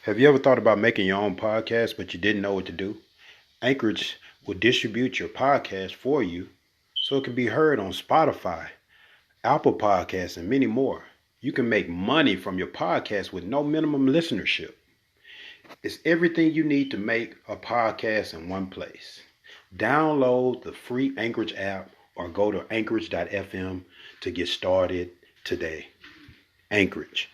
Have you ever thought about making your own podcast, but you didn't know what to do? Anchorage will distribute your podcast for you so it can be heard on Spotify, Apple Podcasts, and many more. You can make money from your podcast with no minimum listenership. It's everything you need to make a podcast in one place. Download the free Anchorage app or go to anchorage.fm to get started today. Anchorage.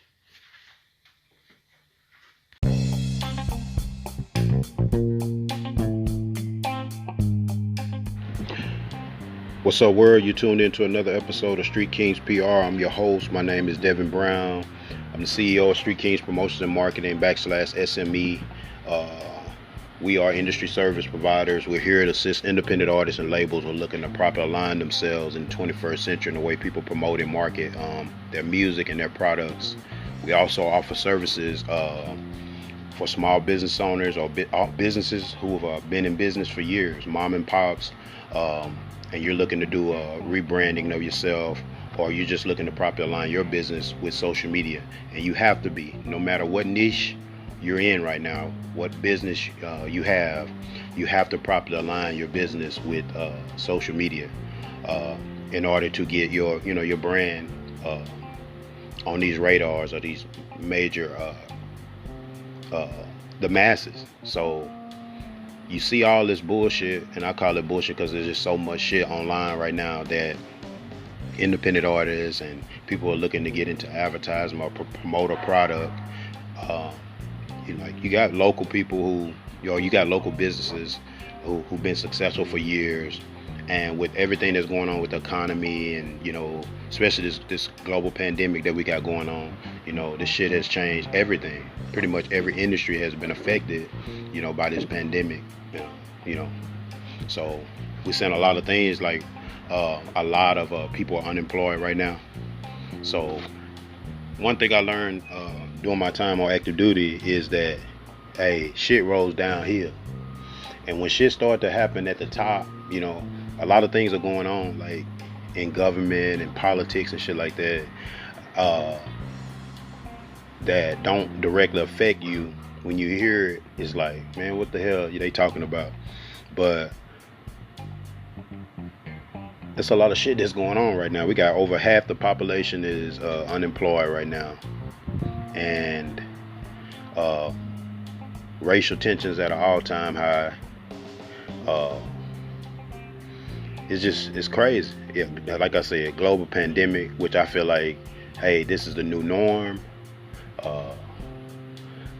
What's up, world? You tuned into another episode of StreetKingz PR. I'm your host. My name is Devin Brown. I'm the CEO of StreetKingz Promotions and Marketing / SME. We are industry service providers. We're here to assist independent artists and labels who are looking to properly align themselves in the 21st century in the way people promote and market their music and their products. We also offer services for small business owners or businesses who have been in business for years, mom and pops, and you're looking to do a rebranding of yourself, or you're just looking to properly align your business with social media. And you have to be, no matter what niche you're in right now, what business you have to properly align your business with social media in order to get your brand on these radars or these major the masses. So you see all this bullshit, and I call it bullshit because there's just so much shit online right now that independent artists and people are looking to get into advertising or promote a product. You got local people who, you got local businesses who've been successful for years, and with everything that's going on with the economy and especially this global pandemic that we got going on, this shit has changed everything. Pretty much every industry has been affected, by this pandemic. So we're seeing a lot of things like a lot of people are unemployed right now. So one thing I learned during my time on active duty is that, hey, shit rolls downhill. And when shit starts to happen at the top, a lot of things are going on, like in government and politics and shit like that, that don't directly affect you. When you hear it, it's like, man, what the hell are they talking about? But there's a lot of shit that's going on right now. We got over half the population is unemployed right now, and racial tensions at an all-time high. It's crazy. Like I said, global pandemic, which I feel like, hey, this is the new norm.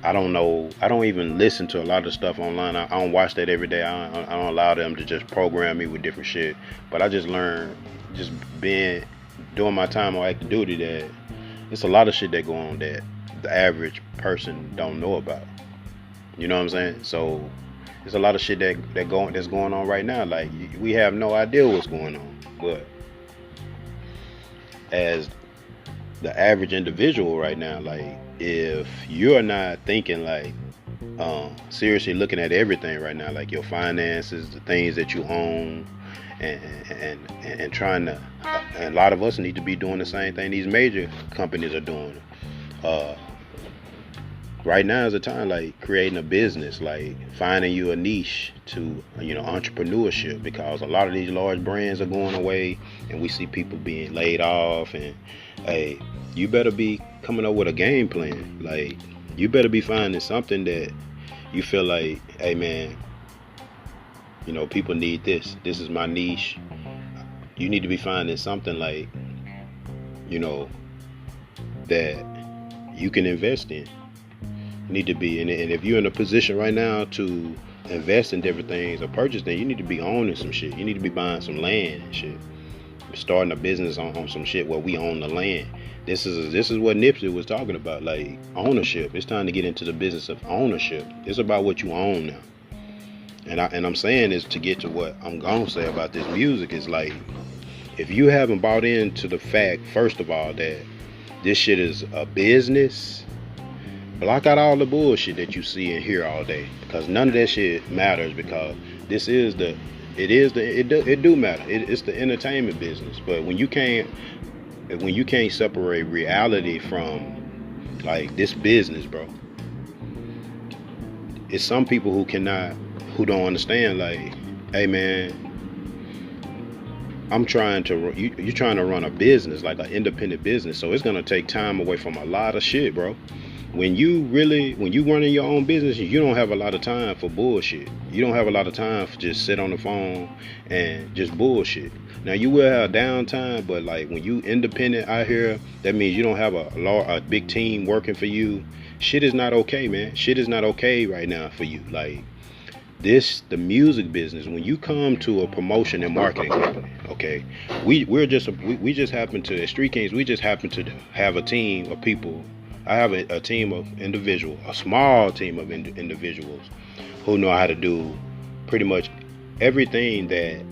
I don't know. I don't even listen to a lot of stuff online. I don't watch that every day. I don't allow them to just program me with different shit. But I just learned, just doing my time on active duty, that it's a lot of shit that go on that the average person don't know about. You know what I'm saying? So there's a lot of shit that's going on right now. Like, we have no idea what's going on. But as the average individual right now, like, if you're not thinking, like, seriously looking at everything right now, like your finances, the things that you own, and trying to, and a lot of us need to be doing the same thing these major companies are doing. Right now is the time, like, creating a business, like finding you a niche to, entrepreneurship, because a lot of these large brands are going away, and we see people being laid off. And hey, you better be coming up with a game plan. Like, you better be finding something that you feel like, hey man, people need this. This is my niche. You need to be finding something, like, that you can invest in. You need to be in it. And if you're in a position right now to invest in different things or purchase things, you need to be owning some shit. You need to be buying some land and shit. Starting a business on some shit where we own the land. This is what Nipsey was talking about, like ownership. It's time to get into the business of ownership. It's about what you own now. And I'm saying this to get to what I'm gonna say about this music. Is like, if you haven't bought into the fact, first of all, that this shit is a business, block out all the bullshit that you see and hear all day, because none of that shit matters. Because it do matter. It's the entertainment business. But when you can't separate reality from, like, this business, bro, it's some people who don't understand, like, hey man, you're trying to run a business, like an independent business, so it's gonna take time away from a lot of shit, bro. When you running your own business, you don't have a lot of time for bullshit. You don't have a lot of time for just sit on the phone and just bullshit. Now you will have downtime, but like when you independent out here, that means you don't have a big team working for you. Shit is not okay, man. Shit is not okay right now for you. Like the music business, when you come to a promotion and marketing company, okay, we just happen to, at StreetKingz, we just happen to have a team of people. I have a team of individuals, a small team of individuals who know how to do pretty much everything that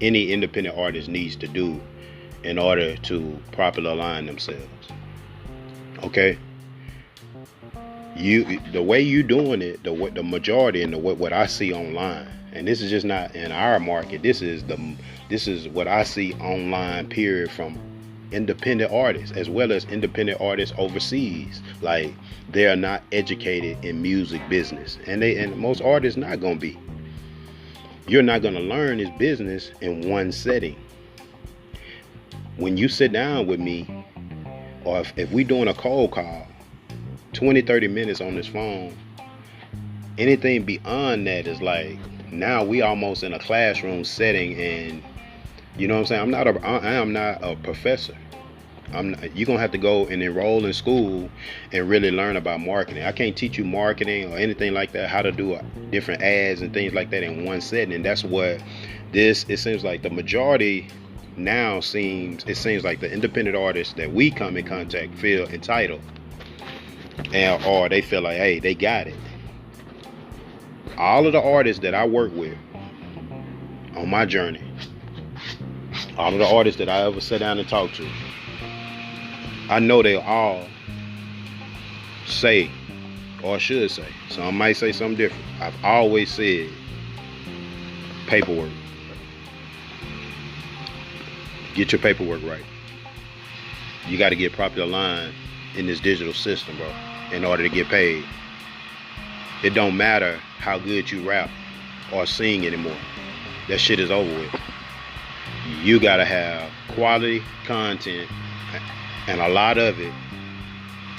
any independent artist needs to do in order to properly align themselves. Okay? The way you doing it, the majority, and what I see online, and this is just not in our market. This is what I see online. Period. From independent artists as well as independent artists overseas, like they are not educated in music business, and most artists not gonna be. You're not gonna learn this business in one setting. When you sit down with me, or if we doing a cold call, 20-30 minutes on this phone, anything beyond that is like, now we almost in a classroom setting, and you know what I'm saying? I am not a professor. You're gonna have to go and enroll in school and really learn about marketing. I can't teach you marketing or anything like that, how to do different ads and things like that in one setting. And that's what it seems like the majority now seems like the independent artists that we come in contact feel entitled, or they feel like, hey, they got it. All of the artists that I work with on my journey, all of the artists that I ever sat down and talked to, I know they all say, or should say, some might say something different. I've always said paperwork. Get your paperwork right. You got to get properly aligned in this digital system, bro, in order to get paid. It don't matter how good you rap or sing anymore. That shit is over with. You got to have quality content, and a lot of it,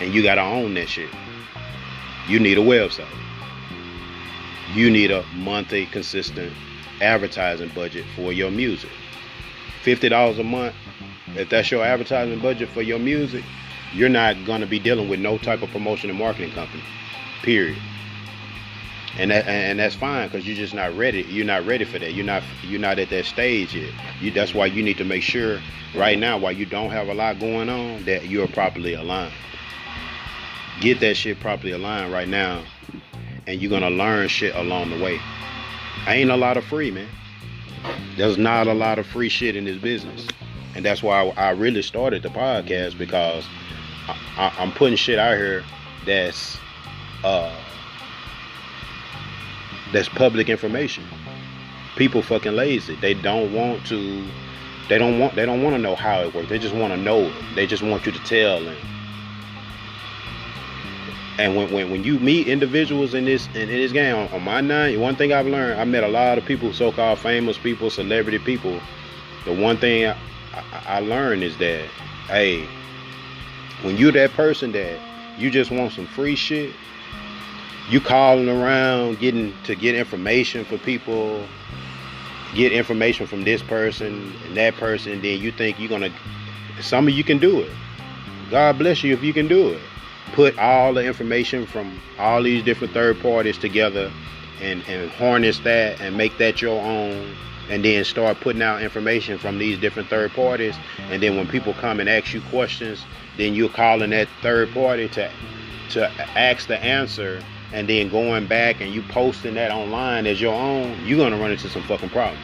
and you got to own that shit. You need a website. You need a monthly consistent advertising budget for your music. $50 a month, if that's your advertising budget for your music, you're not going to be dealing with no type of promotion and marketing company, period. And that's fine, because you're just not ready. You're not ready for that. You're not at that stage yet. That's why you need to make sure right now, while you don't have a lot going on, that you're properly aligned. Get that shit properly aligned right now, and you're gonna learn shit along the way. Ain't a lot of free, man. There's not a lot of free shit in this business, and that's why I really started the podcast, because I'm putting shit out here that's public information. People fucking lazy. They don't want to know how it works. They just want to know it. They just want you to tell them. And when you meet individuals in this game, on my nine, one thing I've learned, I met a lot of people, so-called famous people, celebrity people. The one thing I learned is that, hey, when you're that person that you just want some free shit, you calling around get information for people, get information from this person and that person, and then you think some of you can do it. God bless you if you can do it. Put all the information from all these different third parties together and harness that and make that your own, and then start putting out information from these different third parties. And then when people come and ask you questions, then you're calling that third party to ask the answer, and then going back and you posting that online as your own. You're gonna run into some fucking problems.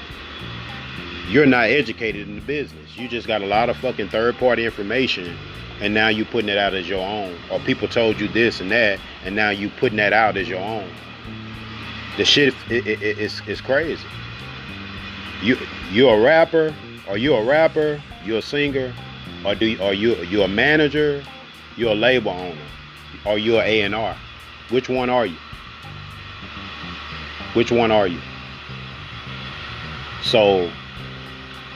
You're not educated in the business. You just got a lot of fucking third party information, and now you putting it out as your own. Or people told you this and that, and now you putting that out as your own. The shit is crazy. You're a rapper, you're a singer, or you're a manager, you're a label owner, or you're an A&R. Which one are you? Which one are you? So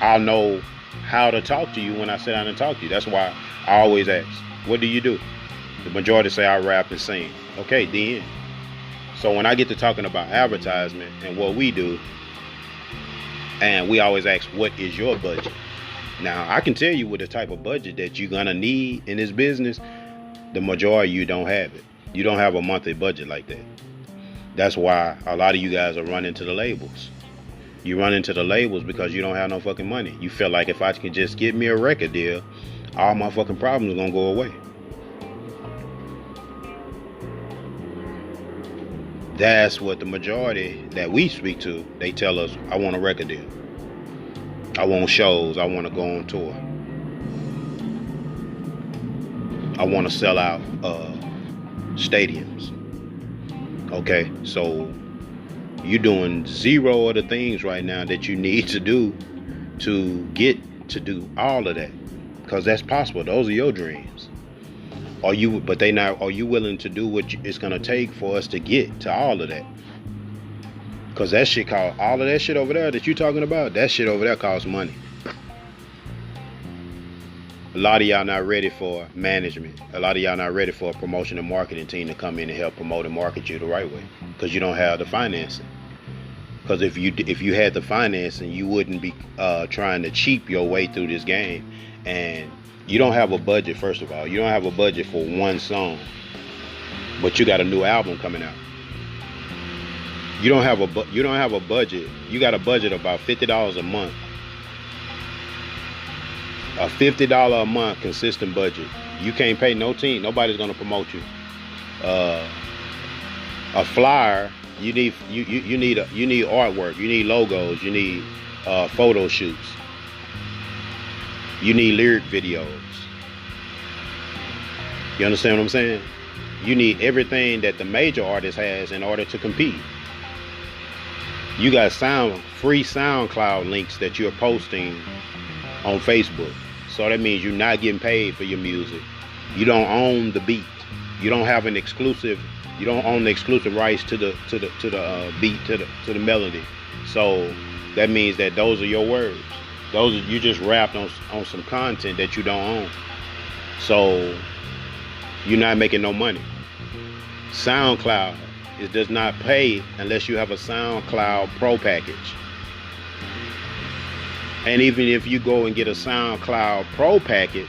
I'll know how to talk to you when I sit down and talk to you. That's why I always ask, what do you do? The majority say I rap and sing. Okay, then. So when I get to talking about advertisement and what we do, and we always ask, what is your budget? Now, I can tell you what the type of budget that you're going to need in this business. The majority of you don't have it. You don't have a monthly budget like that. That's why a lot of you guys are running to the labels. You run into the labels because you don't have no fucking money. You feel like if I can just get me a record deal, all my fucking problems are going to go away. That's what the majority that we speak to, they tell us, I want a record deal. I want shows. I want to go on tour. I want to sell out stadiums. Okay, so you're doing zero of the things right now that you need to do to get to do all of that, because that's possible. Those are your dreams. Are you willing to do what it's gonna take for us to get to all of that? Because that shit costs, all of that shit over there that you talking about, that shit over there costs money. A lot of y'all not ready for management. A lot of y'all not ready for a promotion and marketing team to come in and help promote and market you the right way, because you don't have the financing. Because if you had the financing, you wouldn't be trying to cheap your way through this game. And you don't have a budget. First of all, you don't have a budget for one song, but you got a new album coming out. You don't have a budget. You got a budget of about $50 a month. A $50 a month consistent budget. You can't pay no team. Nobody's gonna promote you. A flyer. You need artwork. You need logos. You need photo shoots. You need lyric videos. You understand what I'm saying? You need everything that the major artist has in order to compete. You got free SoundCloud links that you're posting on Facebook. So that means you're not getting paid for your music. You don't own the beat. You don't have an exclusive. You don't own the exclusive rights to the beat, to the melody. So that means that those are your words. You just rapped on some content that you don't own. So you're not making no money. SoundCloud, it does not pay unless you have a SoundCloud Pro package. And even if you go and get a SoundCloud Pro package,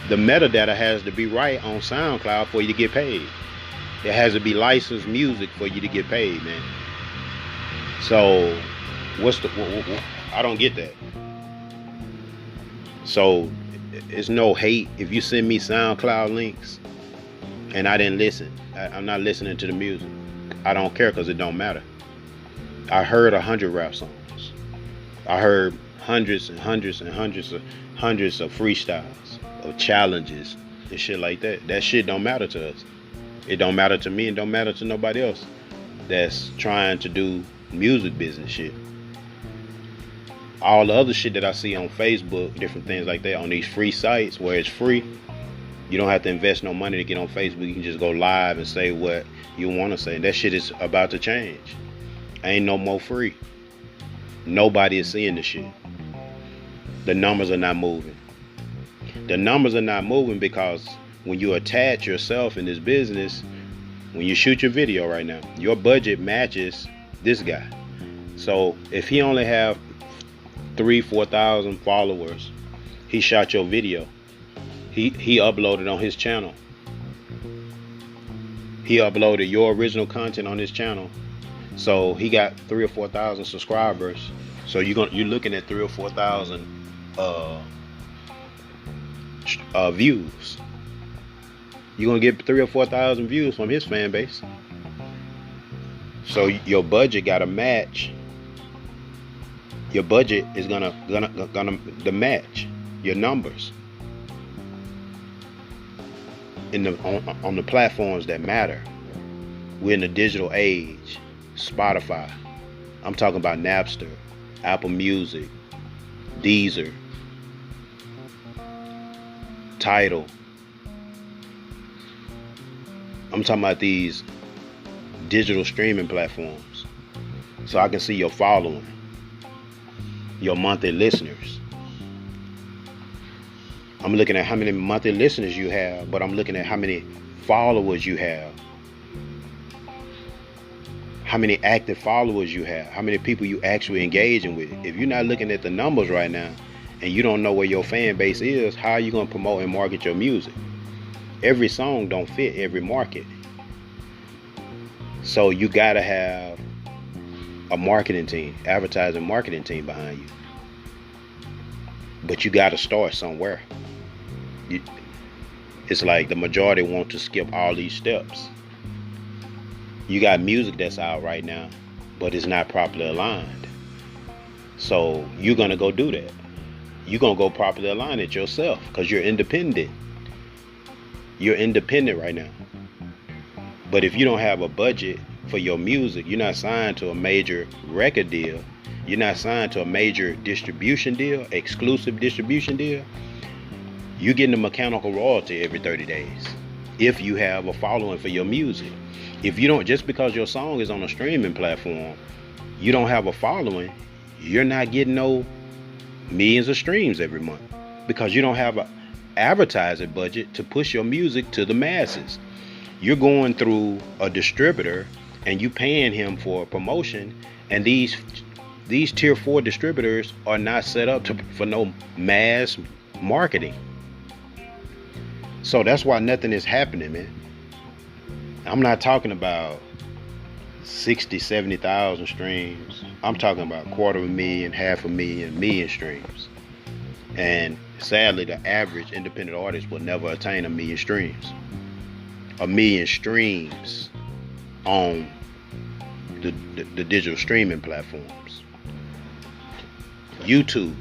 the metadata has to be right on SoundCloud for you to get paid. It has to be licensed music for you to get paid, man. So I don't get that. So it's no hate if you send me SoundCloud links and I didn't listen. I'm not listening to the music. I don't care, because it don't matter. I heard 100 rap songs. I heard hundreds and hundreds and hundreds of freestyles, of challenges and shit like that. That shit don't matter to us. It don't matter to me and don't matter to nobody else that's trying to do music business shit. All the other shit that I see on Facebook, different things like that, on these free sites where it's free, you don't have to invest no money to get on Facebook. You can just go live and say what you want to say. That shit is about to change. Ain't no more free. Nobody is seeing the shit. The numbers are not moving. The numbers are not moving because when you attach yourself in this business, when you shoot your video right now, your budget matches this guy. So if he only have 3,000-4,000 followers, he shot your video. He uploaded on his channel. He uploaded your original content on his channel. So he got 3,000 or 4,000 subscribers. So you're looking at 3,000 or 4,000 views. You're gonna get 3,000 or 4,000 views from his fan base. So your budget gotta match. Your budget is gonna match your numbers on the platforms that matter. We're in the digital age. Spotify. I'm talking about Napster, Apple Music, Deezer, Tidal. I'm talking about these digital streaming platforms. So I can see your following, your monthly listeners. I'm looking at how many monthly listeners you have, but I'm looking at how many followers you have, how many active followers you have, how many people you actually engaging with. If you're not looking at the numbers right now and you don't know where your fan base is, how are you going to promote and market your music? Every song don't fit every market. So you got to have a marketing team, advertising marketing team behind you. But you got to start somewhere. It's like the majority want to skip all these steps. You got music that's out right now, but it's not properly aligned. So you're going to go do that. You're going to go properly align it yourself because you're independent. You're independent right now. But if you don't have a budget for your music, you're not signed to a major record deal. You're not signed to a major distribution deal, exclusive distribution deal. You're getting a mechanical royalty every 30 days if you have a following for your music. If you don't, just because your song is on a streaming platform, you don't have a following, you're not getting no millions of streams every month because you don't have an advertising budget to push your music to the masses. You're going through a distributor and you paying him for a promotion, and these tier 4 distributors are not set up for no mass marketing. So that's why nothing is happening, man. I'm not talking about 60, 70,000 streams. I'm talking about 250,000, 500,000, million streams. And sadly, the average independent artist will never attain 1 million streams. 1 million streams on the digital streaming platforms. YouTube.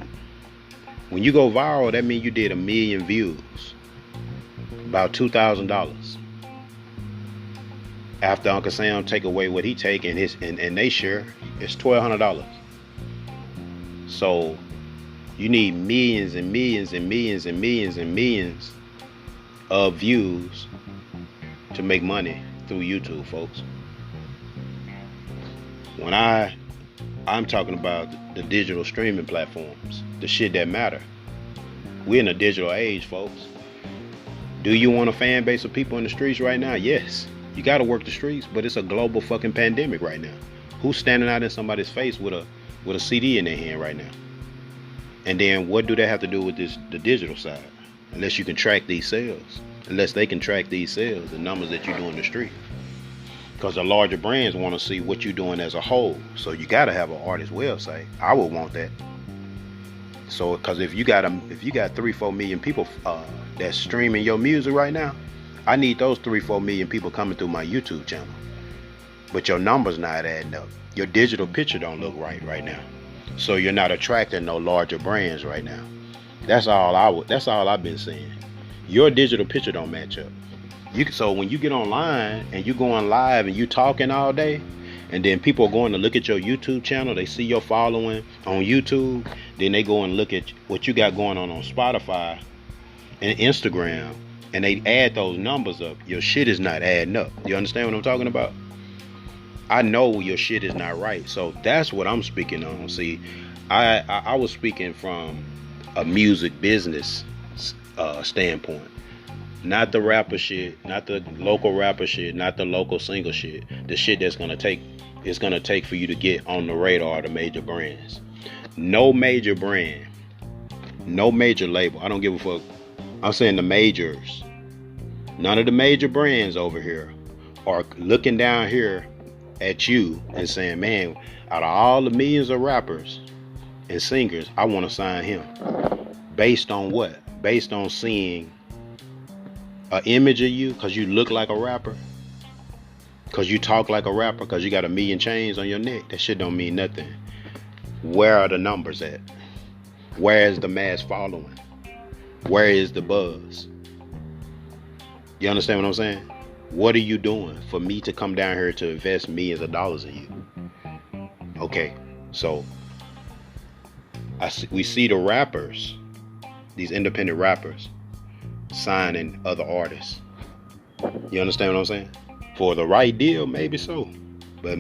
When you go viral, that means you did 1 million views. About $2,000. After Uncle Sam take away what he take and they share, it's $1,200. So you need millions and millions and millions and millions and millions of views to make money through YouTube, folks. When I'm talking about the digital streaming platforms, the shit that matter. We're in a digital age, folks. Do you want a fan base of people in the streets right now? Yes. You got to work the streets, but it's a global fucking pandemic right now. Who's standing out in somebody's face with a CD in their hand right now? And then what do they have to do with the digital side? Unless you can track these sales. Unless they can track these sales, the numbers that you do in the street. Because the larger brands want to see what you're doing as a whole. So you got to have an artist website. I would want that. So, because if you got 3-4 million people that's streaming your music right now, I need those 3-4 million people coming through my YouTube channel. But your numbers not adding up. Your digital picture don't look right now. So you're not attracting no larger brands right now. That's all I've been seeing. Your digital picture don't match up. So when you get online and you going live and you talking all day, and then people are going to look at your YouTube channel, they see your following on YouTube, then they go and look at what you got going on Spotify and Instagram, and they add those numbers up. Your shit is not adding up. You understand what I'm talking about? I know your shit is not right. So that's what I'm speaking on. See, I was speaking from a music business standpoint. Not the rapper shit, not the local rapper shit, not the local single shit. The shit that's gonna take for you to get on the radar of the major brands. No major brand, no major label. I don't give a fuck. I'm saying the majors. None of the major brands over here are looking down here at you and saying, man, out of all the millions of rappers and singers, I want to sign him. Based on what? Based on seeing an image of you because you look like a rapper, because you talk like a rapper, because you got 1 million chains on your neck. That shit don't mean nothing. Where are the numbers at? Where is the mass following? Where is the buzz? You understand what I'm saying? What are you doing for me to come down here to invest millions of dollars in you? Okay, so we see the rappers, these independent rappers, signing other artists. You understand what I'm saying? For the right deal, maybe so. But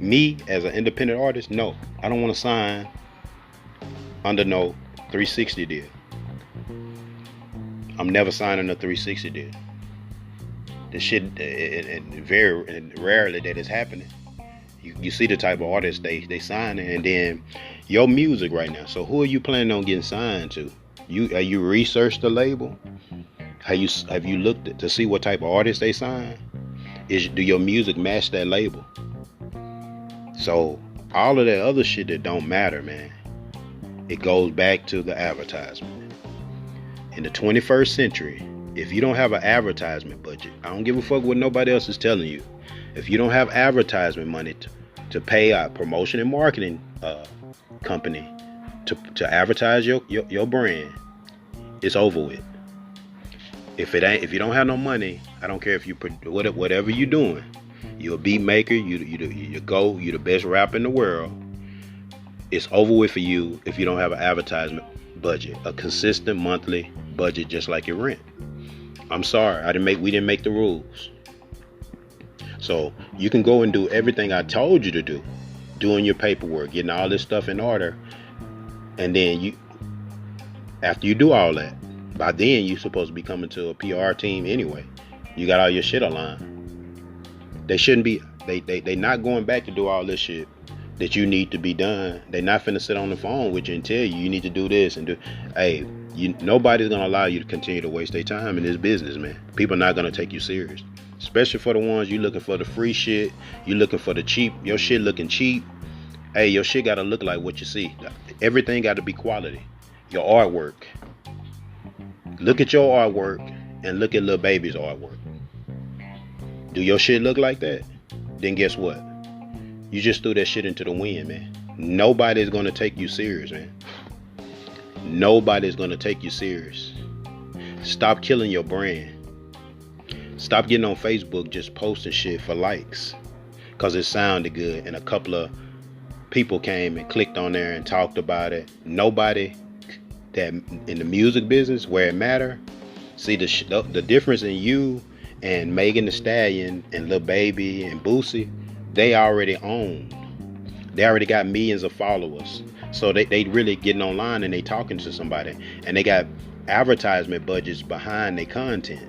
Me as an independent artist, no, I don't want to sign under no 360 deal. I'm never signing a 360 deal. This shit, and rarely that is happening. You see the type of artists they sign, and then your music right now. So who are you planning on getting signed to? Have you researched the label? Have you looked to see what type of artists they sign? Do your music match that label? So all of that other shit that don't matter, man, it goes back to the advertisement. In the 21st century, if you don't have an advertisement budget, I don't give a fuck what nobody else is telling you. If you don't have advertisement money to pay a promotion and marketing company to advertise your brand, it's over with. If you don't have no money, I don't care if you whatever you're doing. You're a beat maker. You the best rapper in the world. It's over with for you if you don't have an advertisement budget, a consistent monthly budget, just like your rent. I'm sorry, we didn't make the rules. So you can go and do everything I told you to do, doing your paperwork, getting all this stuff in order, and then after you do all that, by then you're supposed to be coming to a PR team anyway. You got all your shit aligned. They shouldn't be. They not going back to do all this shit that you need to be done. They not finna sit on the phone with you and tell you need to do this and do. Hey, nobody's gonna allow you to continue to waste their time in this business, man. People are not gonna take you serious, especially for the ones you looking for the free shit. You looking for the cheap. Your shit looking cheap. Hey, your shit gotta look like what you see. Everything got to be quality. Your artwork. Look at your artwork and look at Lil Baby's artwork. Do your shit look like that? Then guess what? You just threw that shit into the wind, man. Nobody's gonna take you serious, man. Nobody's gonna take you serious. Stop killing your brand. Stop getting on Facebook just posting shit for likes because it sounded good and a couple of people came and clicked on there and talked about it. Nobody that in the music business where it matter. See the difference in you and Megan Thee Stallion and Lil Baby and Boosie, they already own. They already got millions of followers. So they really getting online and they talking to somebody. And they got advertisement budgets behind their content.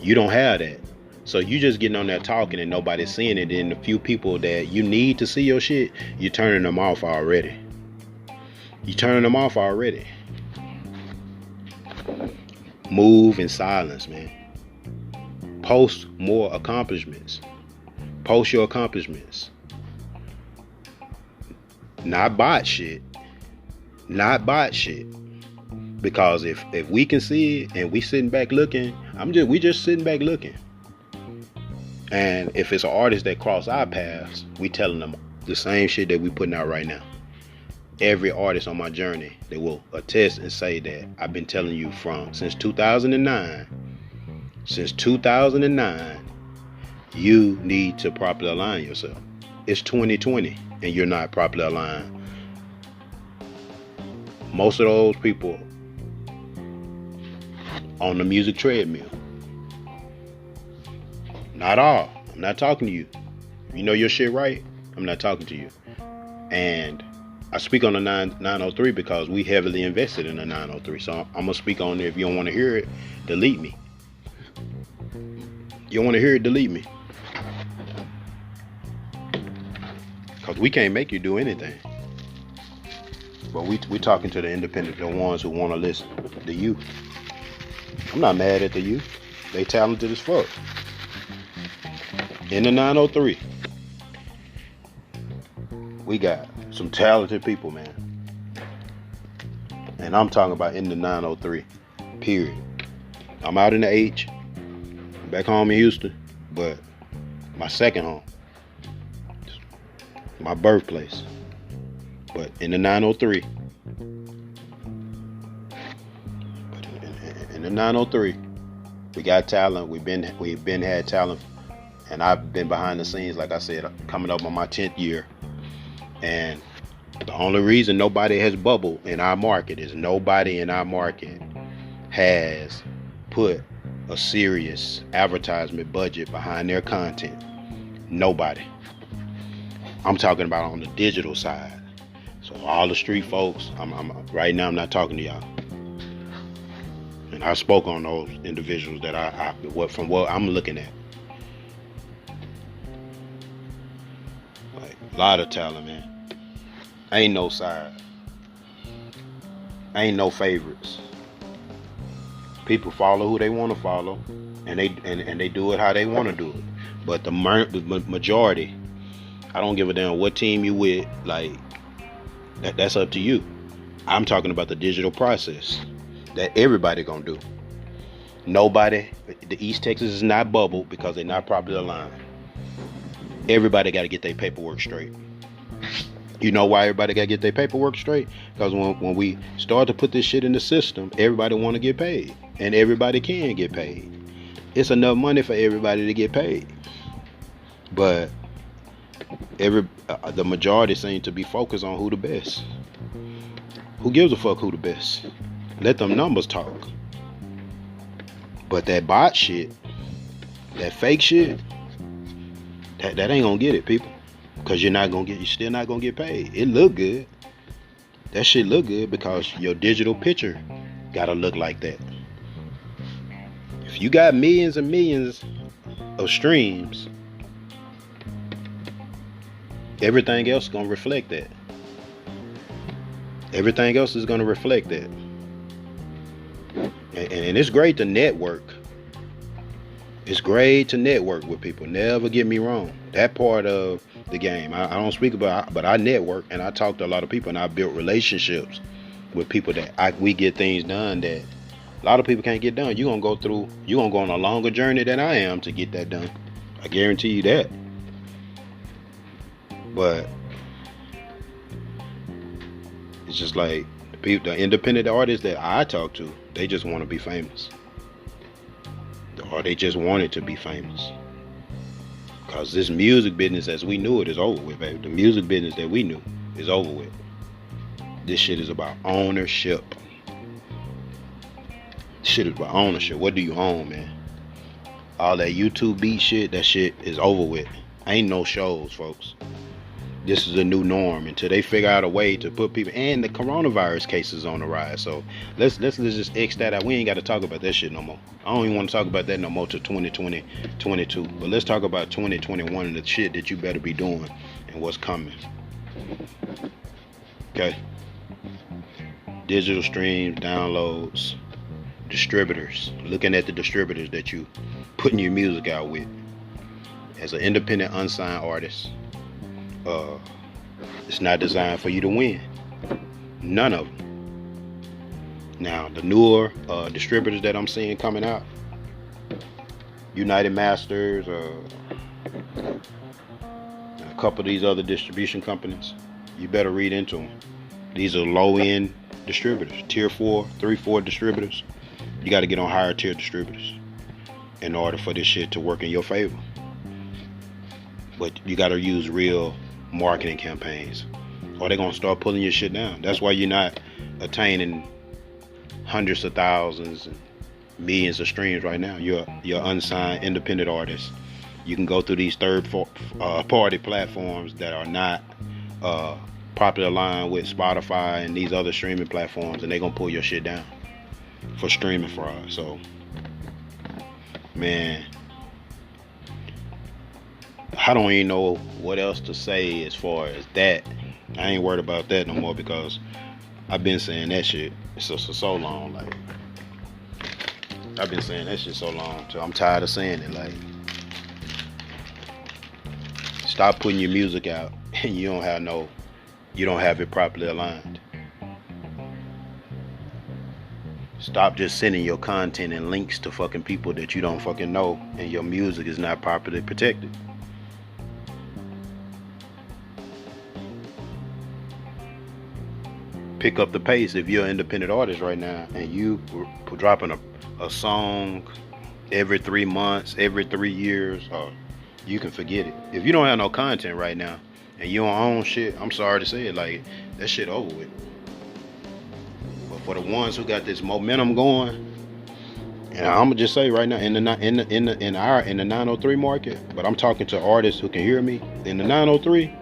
You don't have that. So you just getting on there talking and nobody's seeing it. And the few people that you need to see your shit, you're turning them off already. You're turning them off already. Move in silence, man. Post more accomplishments. Post your accomplishments. Not bot shit. Not bot shit. Because if we can see it and we sitting back looking, we just sitting back looking. And if it's an artist that cross our paths, we telling them the same shit that we putting out right now. Every artist on my journey, they will attest and say that I've been telling you since 2009. Since 2009, you need to properly align yourself. It's 2020 and you're not properly aligned. Most of those people on the music treadmill. Not all. I'm not talking to you. If you know your shit right, I'm not talking to you. And I speak on the 903 because we heavily invested in the 903. So I'm going to speak on it. If you don't want to hear it, delete me. You don't want to hear it, delete me. Because we can't make you do anything. But we talking to the independent, the ones who want to listen. The youth. I'm not mad at the youth. They talented as fuck. In the 903, we got some talented people, man. And I'm talking about in the 903, period. I'm out in the H, back home in Houston, but my second home, my birthplace. But in the 903, we got talent. We've been had talent. And I've been behind the scenes, like I said, coming up on my 10th year. And the only reason nobody has bubbled in our market is nobody in our market has put a serious advertisement budget behind their content. Nobody. I'm talking about on the digital side. So all the street folks, I'm right now I'm not talking to y'all. And I spoke on those individuals that from what I'm looking at. Like a lot of talent, man. Ain't no side. Ain't no favorites. People follow who they want to follow, and they do it how they want to do it. But the majority, I don't give a damn what team you with. Like that's up to you. I'm talking about the digital process that everybody gonna do. Nobody, the East Texas is not bubbled because they're not properly aligned. Everybody got to get their paperwork straight. You know why everybody got to get their paperwork straight? Because when we start to put this shit in the system, everybody want to get paid. And everybody can get paid. It's enough money for everybody to get paid. But the majority seem to be focused on who the best. Who gives a fuck who the best? Let them numbers talk. But that bot shit, that fake shit, that ain't gonna get it, people. Cause you're still not gonna get paid. It look good. That shit look good because your digital picture gotta look like that. If you got millions and millions of streams, everything else is gonna reflect that. Everything else is gonna reflect that. And it's great to network. It's great to network with people. Never get me wrong. That part of the game, I don't speak about, but I network and I talk to a lot of people and I built relationships with people that we get things done that a lot of people can't get done. You're going to go on a longer journey than I am to get that done. I guarantee you that. But it's just like the independent artists that I talk to, they just want to be famous. Or they just wanted to be famous. Because this music business as we knew it is over with, baby. The music business that we knew is over with. This shit is about ownership. This shit is about ownership. What do you own, man? All that YouTube beat shit, that shit is over with. Ain't no shows, folks. This is a new norm until they figure out a way to put people, and the coronavirus cases on the rise. So let's just X that out. We ain't got to talk about that shit no more. I don't even want to talk about that no more till 2020, 22. But let's talk about 2021 and the shit that you better be doing and what's coming. Okay. Digital streams, downloads, distributors. Looking at the distributors that you putting your music out with. As an independent, unsigned artist, it's not designed for you to win. None of them. Now, the newer distributors that I'm seeing coming out, United Masters, a couple of these other distribution companies, you better read into them. These are low-end distributors, tier 4, 3-4 distributors. You got to get on higher tier distributors in order for this shit to work in your favor. But you got to use real marketing campaigns, or they're gonna start pulling your shit down. That's why you're not attaining hundreds of thousands and millions of streams right now. You're unsigned independent artist. You can go through these third party platforms that are not properly aligned with Spotify and these other streaming platforms, and they're gonna pull your shit down for streaming fraud. So, man, I don't even know what else to say as far as that. I ain't worried about that no more because I've been saying that shit so long. Like, I've been saying that shit so long till I'm tired of saying it. Like, stop putting your music out and you don't have it properly aligned. Stop just sending your content and links to fucking people that you don't fucking know and your music is not properly protected. Pick up the pace if you're an independent artist right now and you dropping a song every 3 months, every 3 years, you can forget it. If you don't have no content right now and you don't own shit, I'm sorry to say it, like, that shit over with. But for the ones who got this momentum going, and I'm gonna just say right now in the 903 market, but I'm talking to artists who can hear me in the 903.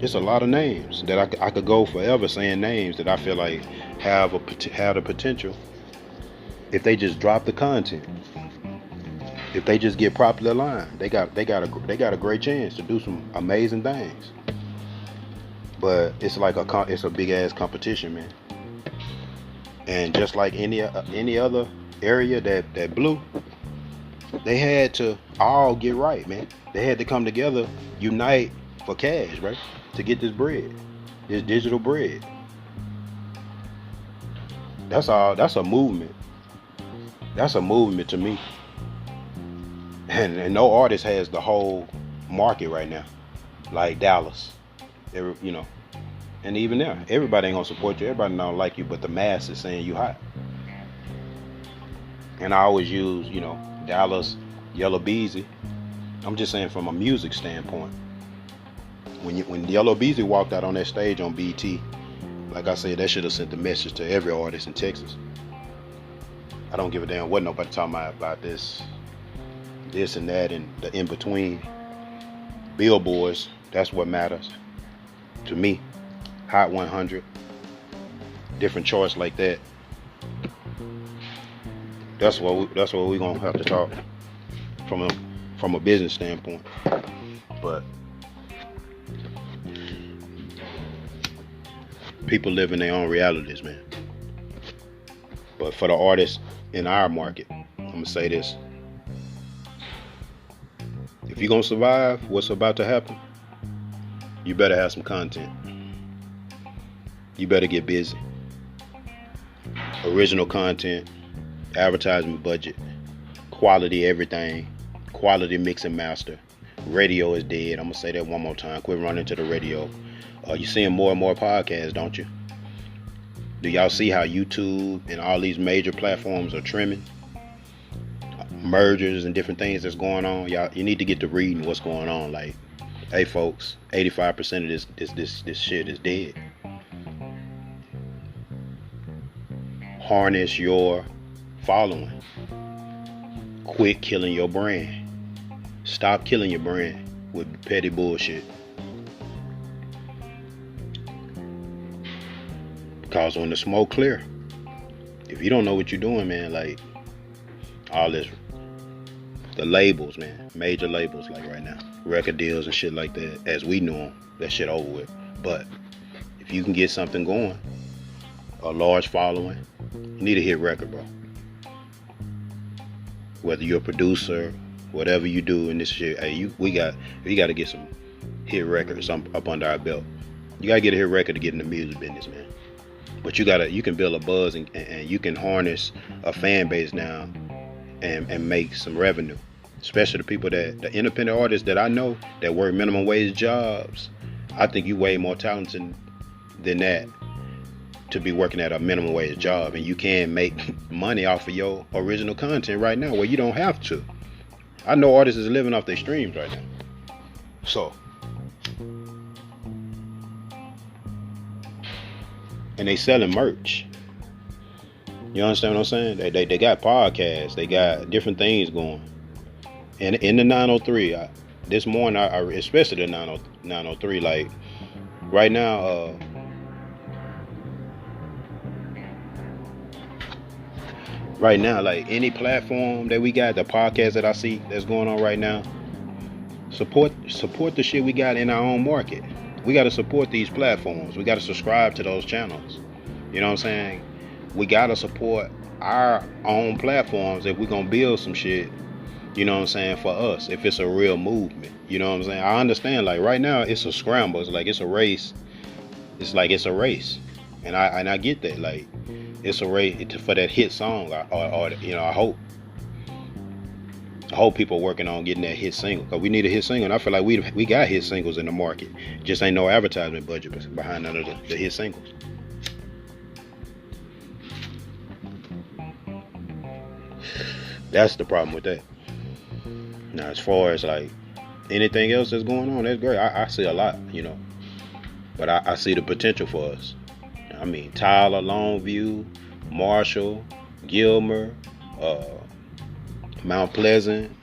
It's a lot of names that I could go forever saying names that I feel like have the potential if they just drop the content. If they just get properly aligned, they got a great chance to do some amazing things. But it's like it's a big ass competition, man. And just like any other area that blew, they had to all get right, man. They had to come together, unite for cash, right? To get this bread, this digital bread. That's all. That's a movement. That's a movement to me. And no artist has the whole market right now, like Dallas. And even there, everybody ain't gonna support you. Everybody don't like you, but the mass is saying you hot. And I always use, Dallas, Yellow Beezy. I'm just saying from a music standpoint. When Yellow Beezy walked out on that stage on BT, like I said, that should have sent the message to every artist in Texas. I don't give a damn what nobody talking about this and that and the in between. Billboards, that's what matters to me. Hot 100, different choice like that. That's what we gonna have to talk from a business standpoint. But people live in their own realities, man. But for the artists in our market, I'm gonna say this: if you're gonna survive what's about to happen, you better have some content. You better get busy. Original content, advertisement budget, quality everything, quality mix and master. Radio is dead. I'm gonna say that one more time. Quit running to the radio. You're seeing more and more podcasts, don't you? Do y'all see how YouTube and all these major platforms are trimming? Mergers and different things that's going on. You need to get to reading what's going on. Like, hey folks, 85% of this shit is dead. Harness your following. Quit killing your brand. Stop killing your brand with petty bullshit. Because when the smoke clear, if you don't know what you're doing, man, like all this, the labels, man, major labels like right now, record deals and shit like that, as we know them, that shit over with. But if you can get something going, a large following, you need a hit record, bro. Whether you're a producer, whatever you do in this shit, hey, we got to get some hit records up under our belt. You gotta get a hit record to get in the music business, man. But you can build a buzz and you can harness a fan base now and make some revenue. Especially the independent artists that I know that work minimum wage jobs. I think you way more talented than that to be working at a minimum wage job, and you can make money off of your original content right now where you don't have to. I know artists is living off their streams right now. So, and they selling merch. You understand what I'm saying? They got podcasts, they got different things going. And in the 903, this morning, I especially the 903, like right now, like any platform that we got, the podcast that I see that's going on right now, support the shit we got in our own market. We got to support these platforms. We got to subscribe to those channels. You know what I'm saying? We got to support our own platforms if we're going to build some shit, you know what I'm saying, for us, if it's a real movement. You know what I'm saying? I understand, like right now it's a scramble. It's like it's a race. It's like it's a race. And I get that. Like, it's a race for that hit song. I hope people are working on getting that hit single, because we need a hit single. And I feel like we got hit singles in the market. Just ain't no advertisement budget behind none of the hit singles. That's the problem with that. Now, as far as like anything else that's going on, that's great. I see a lot, but I see the potential for us. I mean, Tyler, Longview, Marshall, Gilmer, Mount Pleasant,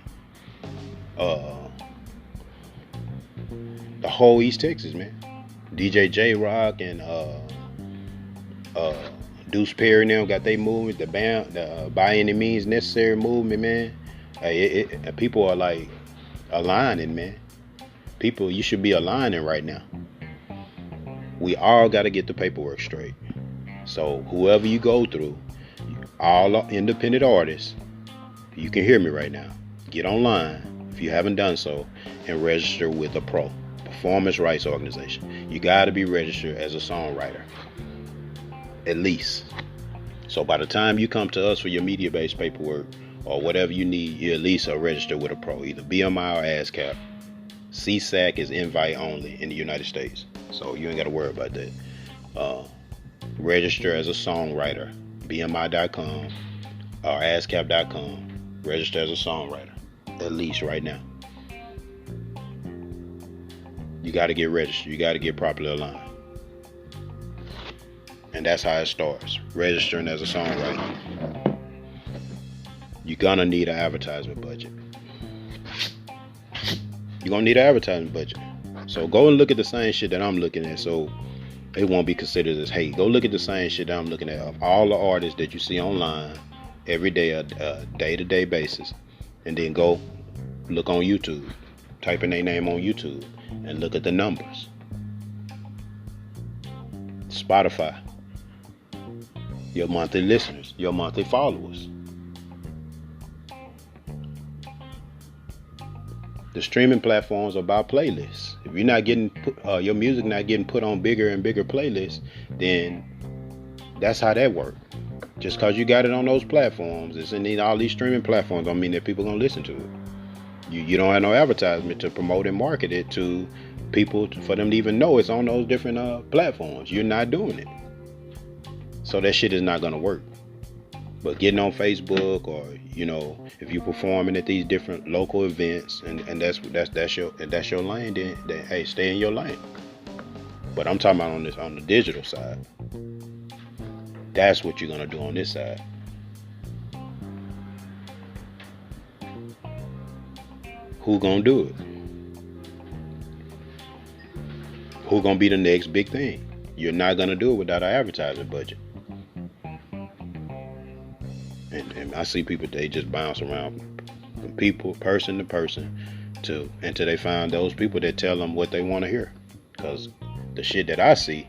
the whole East Texas, man. DJ J Rock and uh, Deuce Perry and them got they movement, the band, the by any means necessary movement, man. People are like aligning, man. People, you should be aligning right now. We all got to get the paperwork straight. So whoever you go through, all independent artists, you can hear me right now. Get online if you haven't done so and register with a pro, performance rights organization. You got to be registered as a songwriter, at least. So by the time you come to us for your media-based paperwork or whatever you need, you at least are registered with a pro, either BMI or ASCAP. CSAC is invite only in the United States, so you ain't got to worry about that. Register as a songwriter, BMI.com or ASCAP.com. Register as a songwriter, at least right now. You got to get registered. You got to get properly aligned. And that's how it starts. Registering as a songwriter. You're going to need an advertisement budget. You're going to need an advertisement budget. So go and look at the same shit that I'm looking at. So it won't be considered as hate. Go look at the same shit that I'm looking at of all the artists that you see online every day, a day-to-day basis. And then go look on YouTube. Type in their name on YouTube and look at the numbers. Spotify. Your monthly listeners. Your monthly followers. The streaming platforms are about playlists. If you're not getting your music not getting put on bigger and bigger playlists, then that's how that works. Just because you got it on those platforms, it's in all these streaming platforms, don't mean that people are gonna listen to it. You don't have no advertisement to promote and market it to people for them to even know it's on those different platforms. You're not doing it, so that shit is not gonna work. But getting on Facebook, or if you're performing at these different local events, and that's your lane, then hey, stay in your lane. But I'm talking about on the digital side. That's what you're gonna do on this side. Who gonna do it? Who gonna be the next big thing? You're not gonna do it without an advertising budget. And I see people, they just bounce around from people, person to person, until they find those people that tell them what they want to hear. Because the shit that I see,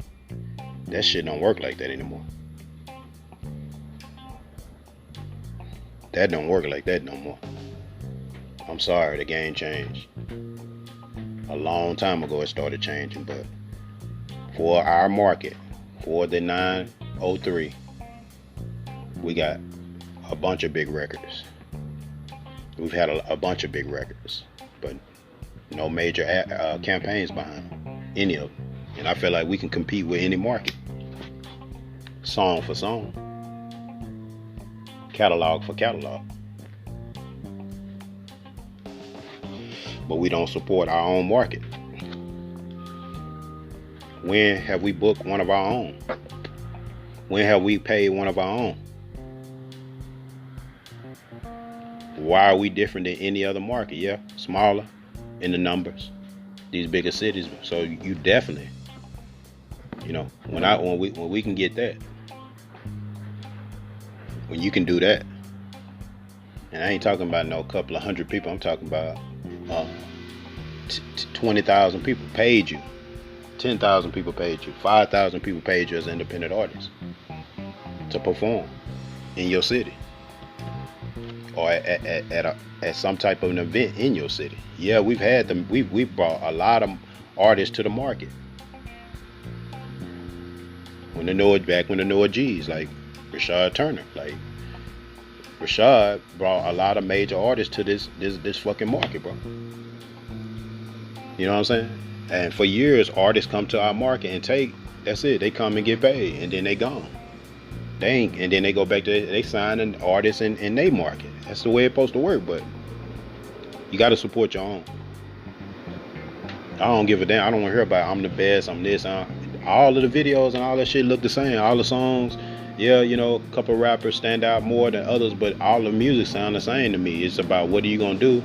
that shit don't work like that anymore. That don't work like that no more. I'm sorry, the game changed. A long time ago it started changing, but for our market, for the 903, we got a bunch of big records. We've had a bunch of big records, but no major campaigns behind them, any of them. And I feel like we can compete with any market, song for song, catalog for catalog. But we don't support our own market. When have we booked one of our own? When have we paid one of our own? Why are we different than any other market? Yeah, smaller in the numbers, these bigger cities. So you definitely, when we can get that, when you can do that, and I ain't talking about no couple of hundred people. I'm talking about 20,000 people paid you, 10,000 people paid you, 5,000 people paid you as an independent artist to perform in your city. Or at some type of an event in your city. Yeah, we've had them. We've brought a lot of artists to the market. When the Noah G's, like Rashad Turner, like Rashad brought a lot of major artists to this fucking market, bro. You know what I'm saying? And for years, artists come to our market and that's it. They come and get paid, and then they gone. And then they go back to they sign an artist in their market. That's the way it's supposed to work. But you got to support your own. I don't give a damn. I don't want to hear about I'm the best, I'm this. All of the videos and all that shit look the same. All the songs, yeah, a couple rappers stand out more than others, but all the music sound the same to me. It's about what are you gonna do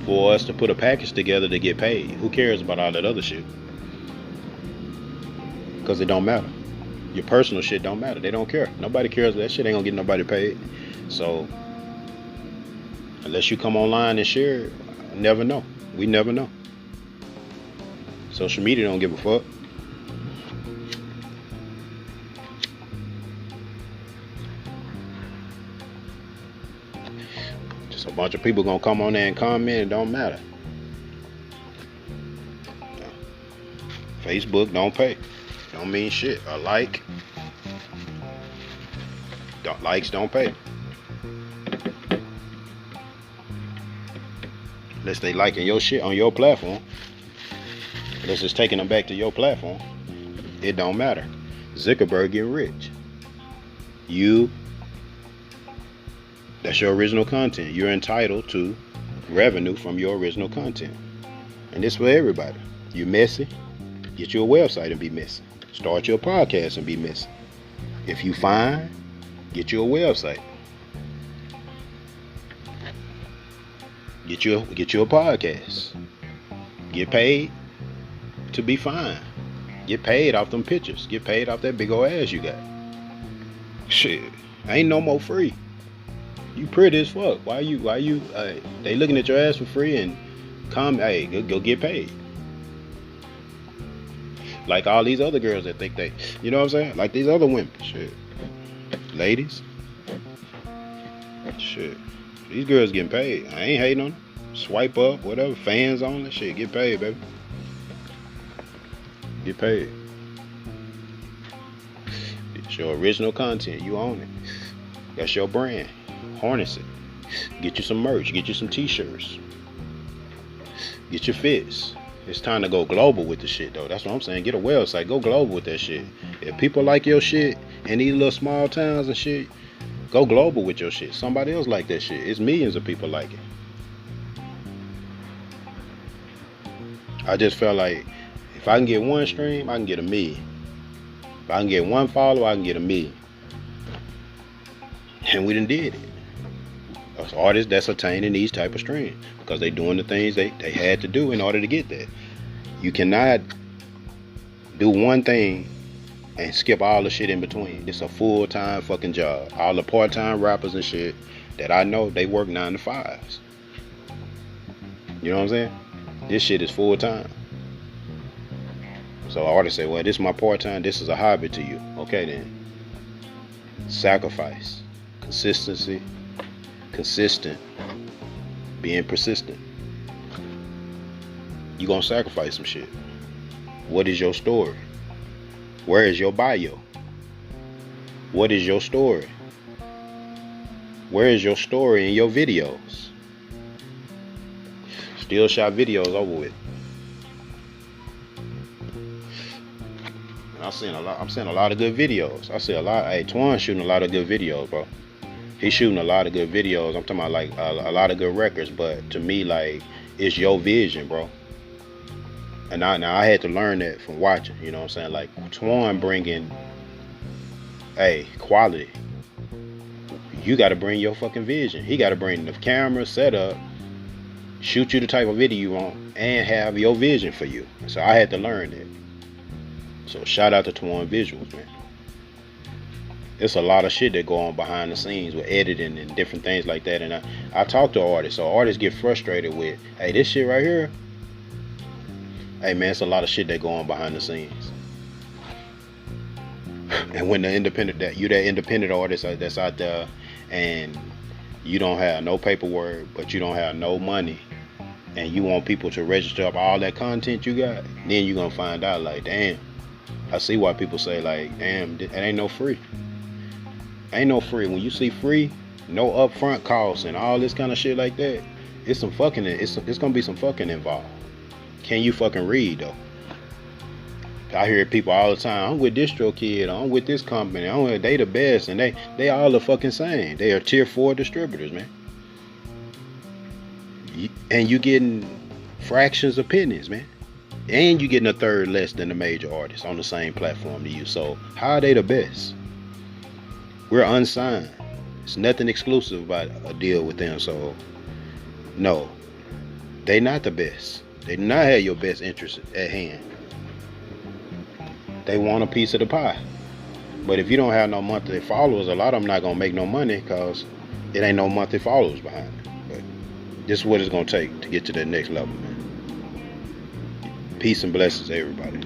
for us to put a package together to get paid. Who cares about all that other shit? because it don't matter. Your personal shit don't matter. They don't care. Nobody cares. That shit ain't gonna get nobody paid. So unless you come online and share it, I never know. We never know. Social media don't give a fuck. Just a bunch of people gonna come on there and comment. It don't matter. Facebook don't pay. Don't mean shit. A like. Likes don't pay. Unless they liking your shit on your platform. Unless it's taking them back to your platform. It don't matter. Zuckerberg get rich. That's your original content. You're entitled to revenue from your original content. And this for everybody. You messy, get you a website and be messy. Start your podcast and be messy. If you fine, get you a website. Get you a podcast. Get paid to be fine. Get paid off them pictures. Get paid off that big old ass you got. Shit, ain't no more free. You pretty as fuck. Why you? They looking at your ass for free and come. Hey, go get paid. Like all these other girls that think they, you know what I'm saying? Like these other women. Shit, ladies. Shit, these girls getting paid. I ain't hating on them. Swipe up, whatever. Fans on that shit. Get paid, baby. Get paid. It's your original content. You own it. That's your brand. Harness it. Get you some merch. Get you some t-shirts. Get your fits. It's time to go global with the shit, though. That's what I'm saying. Get a website. Go global with that shit. If people like your shit in these little small towns and shit, go global with your shit. Somebody else like that shit. It's millions of people like it. I just felt like if I can get one stream, I can get 1 million. If I can get one follower, I can get 1 million. And we done did it. As artists that's attaining these type of streams because they doing the things they had to do in order to get that. You cannot do one thing and skip all the shit in between. It's a full-time fucking job. All the part-time rappers and shit that I know, they work 9 to 5s. You know what I'm saying? This shit is full-time. So artists say, well, this is my part-time, this is a hobby to you. Okay then. Sacrifice. Consistency. Consistent. Being persistent. You gonna sacrifice some shit. What is your story? Where is your bio? What is your story? Where is your story in your videos? Still shot videos over with. I'm seeing a lot of good videos. I see a lot. Hey, Twan shooting a lot of good videos, bro. He's shooting a lot of good videos. I'm talking about like a lot of good records, but to me, like, it's your vision, bro. And I had to learn that from watching, you know what I'm saying? Like, Twan bringing, quality. You got to bring your fucking vision. He got to bring the camera, setup, shoot you the type of video you want, and have your vision for you. So I had to learn that. So shout out to Twan Visuals, man. It's a lot of shit that go on behind the scenes with editing and different things like that. And I talk to artists, so artists get frustrated with, hey, this shit right here. Hey man, it's a lot of shit that go on behind the scenes. And when that independent artist that's out there and you don't have no paperwork, but you don't have no money, and you want people to register up all that content you got, then you're gonna find out like, damn, I see why people say like, damn, it ain't no free. Ain't no free. When you see free, no upfront costs and all this kind of shit like that, it's gonna be some fucking involved. Can you fucking read though? I hear people all the time, I'm with DistroKid, I'm with this company, they the best, and they all the fucking same. They are tier 4 distributors, man. And you getting fractions of pennies, man. And you getting a third less than the major artists on the same platform to you. So how are they the best? We're unsigned. It's nothing exclusive about a deal with them. So no, they not the best. They do not have your best interest at hand. they want a piece of the pie. But if you don't have no monthly followers, a lot of them not gonna make no money because it ain't no monthly followers behind it. But this is what it's gonna take to get to that next level, man. Peace and blessings, everybody.